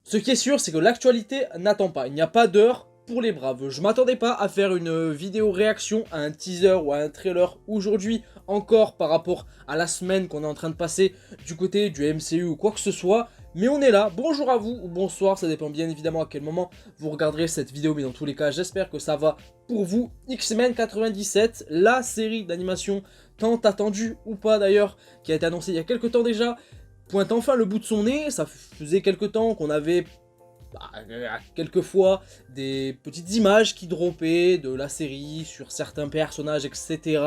Ce qui est sûr, c'est que l'actualité n'attend pas. Il n'y a pas d'heure pour les braves. Je m'attendais pas à faire une vidéo réaction à un teaser ou à un trailer aujourd'hui encore par rapport à la semaine qu'on est en train de passer du côté du MCU ou quoi que ce soit. Mais on est là, bonjour à vous ou bonsoir, ça dépend bien évidemment à quel moment vous regarderez cette vidéo, mais dans tous les cas j'espère que ça va pour vous. X-Men 97, la série d'animation tant attendue ou pas d'ailleurs, qui a été annoncée il y a quelques temps déjà, pointe enfin le bout de son nez. Ça faisait quelques temps qu'on avait quelquefois des petites images qui droppaient de la série sur certains personnages, etc.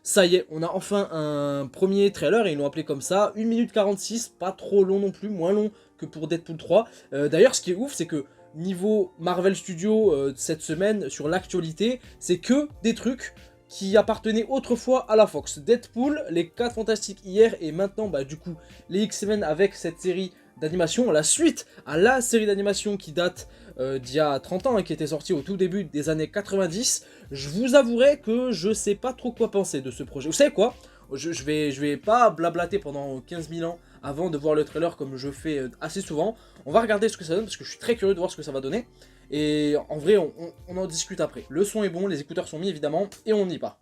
Ça y est, on a enfin un premier trailer et ils l'ont appelé comme ça, 1 minute 46, pas trop long non plus, moins long que pour Deadpool 3. D'ailleurs, ce qui est ouf, c'est que niveau Marvel Studios cette semaine, sur l'actualité, c'est que des trucs qui appartenaient autrefois à la Fox. Deadpool, les 4 Fantastiques hier et maintenant, du coup, les X-Men avec cette série d'animation, la suite à la série d'animation qui date d'il y a 30 ans, qui était sortie au tout début des années 90. Je vous avouerai que je sais pas trop quoi penser de ce projet. Vous savez quoi ? Je vais pas blablater pendant 15 000 ans avant de voir le trailer comme je fais assez souvent. On va regarder ce que ça donne parce que je suis très curieux de voir ce que ça va donner. Et en vrai, on en discute après. Le son est bon, les écouteurs sont mis évidemment, et on y va.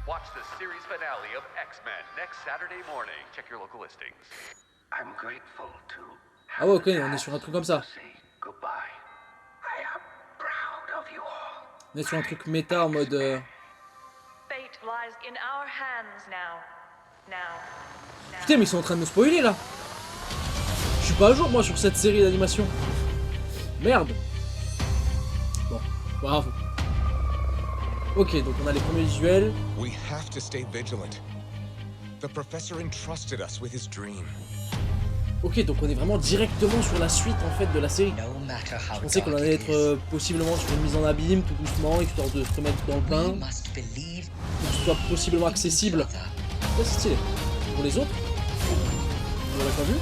Watch the series finale of X-Men next Saturday morning. Check your local listings. I'm grateful to Ah ouais, ok, on est sur un truc comme ça. say goodbye. I am proud of you all. On est sur un truc méta en mode... Fate lies in our hands now. Putain, mais ils sont en train de me spoiler là. Je suis pas à jour moi sur cette série d'animation. Merde. Bon, bravo. Ok, donc on a les premiers visuels. We have to stay vigilant. The professor entrusted us with his dream. Ok, donc on est vraiment directement sur la suite en fait de la série. Je pensais qu'on allait être possiblement sur une mise en abîme tout doucement, histoire de se remettre dans le bain, pour que ce soit possiblement accessible. Ça c'est stylé. Pour les autres, vous l'aurez pas vu.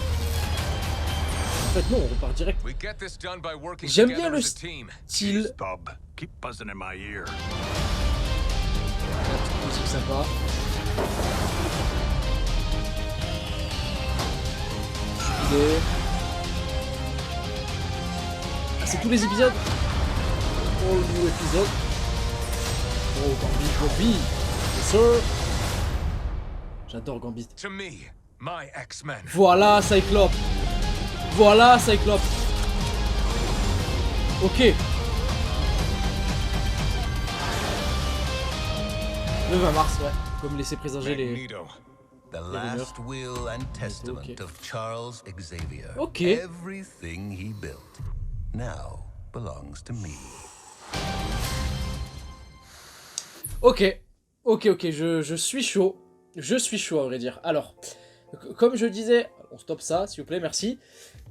En fait non, on repart direct. We get this done by working J'aime bien together le as a team. style. Bub, keep buzzing in my ear. La petite musique sympa. Stylé. Ah, c'est tous les épisodes. Oh, le nouveau épisode. Oh, Gambit. Yes, sir. J'adore Gambit. To me, my X-Men. Voilà, Cyclope. Voilà, Cyclope. Ok. Le 20 mars, ouais. Comme laisser présager les... Magneto. The rumeurs. last will and testament Okay. of Charles Xavier. Okay. Everything he built now belongs to me. Ok, je suis chaud. Je suis chaud, à vrai dire. Alors, comme je disais... On stoppe ça, s'il vous plaît, merci.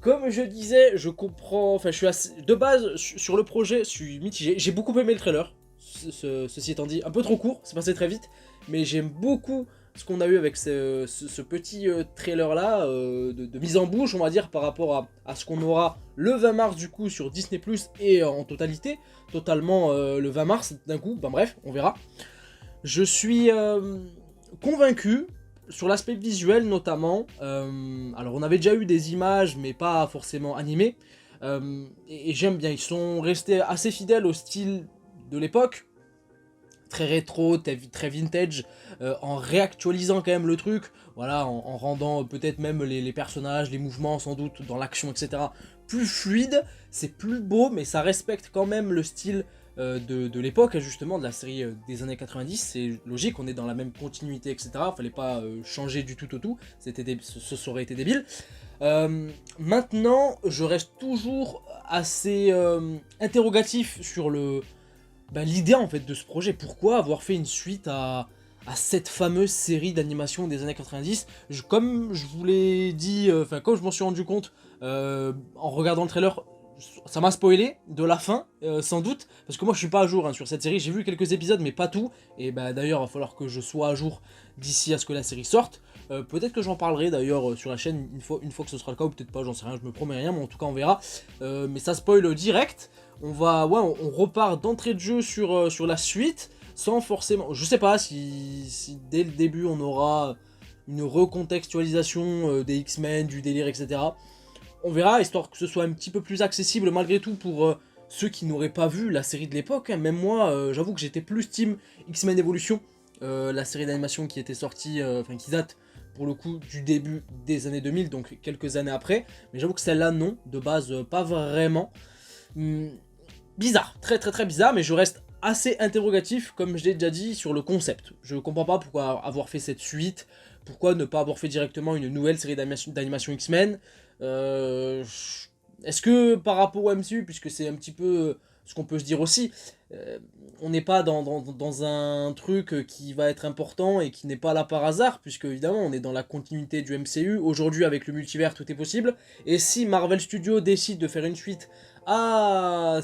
Comme je disais, je comprends... Enfin, je suis assez... De base, sur le projet, je suis mitigé. J'ai beaucoup aimé le trailer. Ceci étant dit, un peu trop court, c'est passé très vite. Mais j'aime beaucoup ce qu'on a eu avec ce petit trailer-là, de mise en bouche, on va dire, par rapport à ce qu'on aura le 20 mars, du coup, sur Disney+, et en totalité. Totalement le 20 mars, d'un coup. Ben bref, on verra. Je suis convaincu... Sur l'aspect visuel notamment, alors on avait déjà eu des images mais pas forcément animées, et j'aime bien, ils sont restés assez fidèles au style de l'époque, très rétro, très vintage, en réactualisant quand même le truc, voilà, en rendant peut-être même les personnages, les mouvements sans doute dans l'action, etc. plus fluides, c'est plus beau mais ça respecte quand même le style de l'époque, justement, de la série des années 90, c'est logique, on est dans la même continuité, etc. Fallait pas changer du tout au tout, ça aurait été débile. Maintenant, je reste toujours assez interrogatif sur l'idée en fait de ce projet. Pourquoi avoir fait une suite à cette fameuse série d'animation des années 90 comme je vous l'ai dit, comme je m'en suis rendu compte en regardant le trailer, ça m'a spoilé de la fin, sans doute, parce que moi je suis pas à jour sur cette série, j'ai vu quelques épisodes mais pas tout, et d'ailleurs il va falloir que je sois à jour d'ici à ce que la série sorte. Peut-être que j'en parlerai d'ailleurs sur la chaîne une fois que ce sera le cas, ou peut-être pas, j'en sais rien, je me promets rien, mais en tout cas on verra. Mais ça spoil direct, on repart d'entrée de jeu sur la suite, sans forcément, je sais pas si dès le début on aura une recontextualisation des X-Men, du délire, etc. on verra, histoire que ce soit un petit peu plus accessible malgré tout pour ceux qui n'auraient pas vu la série de l'époque. Hein. Même moi, j'avoue que j'étais plus team X-Men Evolution, la série d'animation qui était sortie, enfin qui date pour le coup du début des années 2000, donc quelques années après. Mais j'avoue que celle-là, non, de base, pas vraiment. Bizarre, très très très bizarre, mais je reste assez interrogatif, comme je l'ai déjà dit, sur le concept. Je comprends pas pourquoi avoir fait cette suite, pourquoi ne pas avoir fait directement une nouvelle série d'animation X-Men. Est-ce que par rapport au MCU, puisque c'est un petit peu ce qu'on peut se dire aussi, on n'est pas dans un truc qui va être important et qui n'est pas là par hasard, puisque évidemment on est dans la continuité du MCU, aujourd'hui avec le multivers tout est possible, et si Marvel Studios décide de faire une suite à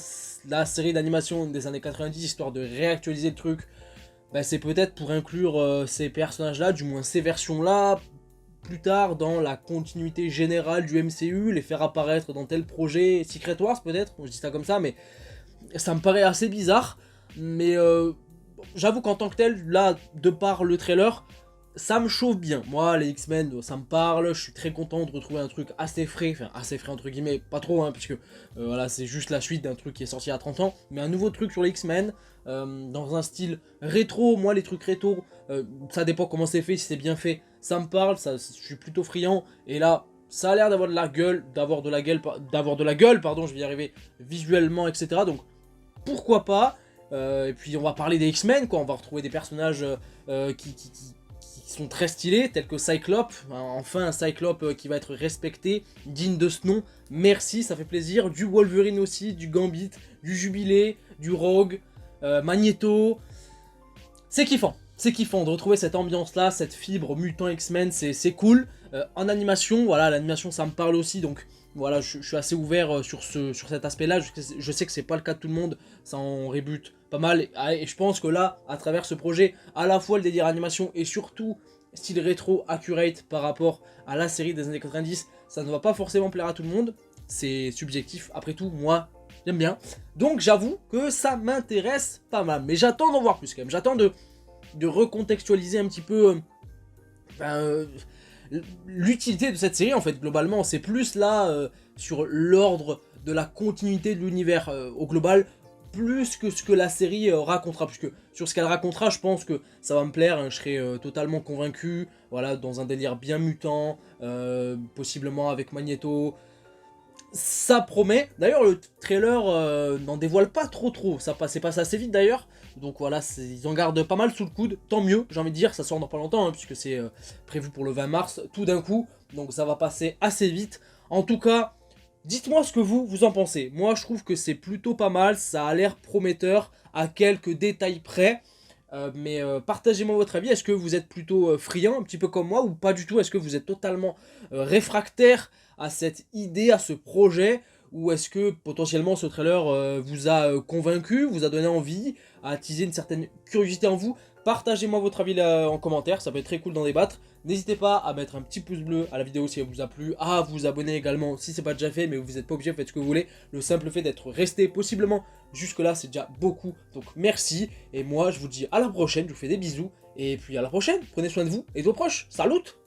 la série d'animation des années 90, histoire de réactualiser le truc, ben c'est peut-être pour inclure ces personnages-là, du moins ces versions-là, plus tard dans la continuité générale du MCU, les faire apparaître dans tel projet, Secret Wars peut-être, je dis ça comme ça, mais ça me paraît assez bizarre, mais j'avoue qu'en tant que tel, là, de par le trailer, ça me chauffe bien. Moi, les X-Men, ça me parle, je suis très content de retrouver un truc assez frais, enfin assez frais entre guillemets, pas trop, hein, puisque voilà, c'est juste la suite d'un truc qui est sorti il y a 30 ans, mais un nouveau truc sur les X-Men, dans un style rétro. Moi, les trucs rétro, ça dépend comment c'est fait, si c'est bien fait, ça me parle, ça, je suis plutôt friand, et là, ça a l'air d'avoir de la gueule, pardon, je vais y arriver, visuellement, etc. Donc, pourquoi pas. Et puis on va parler des X-Men, quoi, on va retrouver des personnages qui sont très stylés, tels que Cyclope, enfin un Cyclope qui va être respecté, digne de ce nom, merci, ça fait plaisir, du Wolverine aussi, du Gambit, du Jubilé, du Rogue, Magneto, c'est kiffant de retrouver cette ambiance-là, cette fibre mutant X-Men, c'est cool. En animation, voilà, l'animation ça me parle aussi, donc voilà, je suis assez ouvert sur cet aspect-là. Je sais que c'est pas le cas de tout le monde, ça en rebute pas mal. Et je pense que là, à travers ce projet, à la fois le délire animation et surtout style rétro accurate par rapport à la série des années 90, ça ne va pas forcément plaire à tout le monde. C'est subjectif, après tout, moi, j'aime bien. Donc j'avoue que ça m'intéresse pas mal. Mais j'attends d'en voir plus quand même. J'attends de recontextualiser un petit peu l'utilité de cette série en fait globalement. C'est plus là sur l'ordre de la continuité de l'univers au global, plus que ce que la série racontera, puisque sur ce qu'elle racontera je pense que ça va me plaire, hein, je serai totalement convaincu, voilà, dans un délire bien mutant, possiblement avec Magneto. Ça promet. D'ailleurs le trailer n'en dévoile pas trop, ça c'est passé assez vite d'ailleurs. Donc voilà, ils en gardent pas mal sous le coude, tant mieux, j'ai envie de dire, ça sort dans pas longtemps, hein, puisque c'est prévu pour le 20 mars, tout d'un coup, donc ça va passer assez vite. En tout cas, dites-moi ce que vous en pensez. Moi je trouve que c'est plutôt pas mal, ça a l'air prometteur, à quelques détails près. Mais partagez-moi votre avis, est-ce que vous êtes plutôt friand, un petit peu comme moi, ou pas du tout? Est-ce que vous êtes totalement réfractaire à cette idée, à ce projet, ou est-ce que potentiellement ce trailer vous a convaincu, vous a donné envie, a attisé une certaine curiosité en vous? Partagez-moi votre avis là, en commentaire, ça peut être très cool d'en débattre. N'hésitez pas à mettre un petit pouce bleu à la vidéo si elle vous a plu, à vous abonner également si c'est pas déjà fait, mais vous n'êtes pas obligé, faites ce que vous voulez. Le simple fait d'être resté possiblement jusque là, c'est déjà beaucoup, donc merci. Et moi je vous dis à la prochaine, je vous fais des bisous, et puis à la prochaine, prenez soin de vous et de vos proches, salut!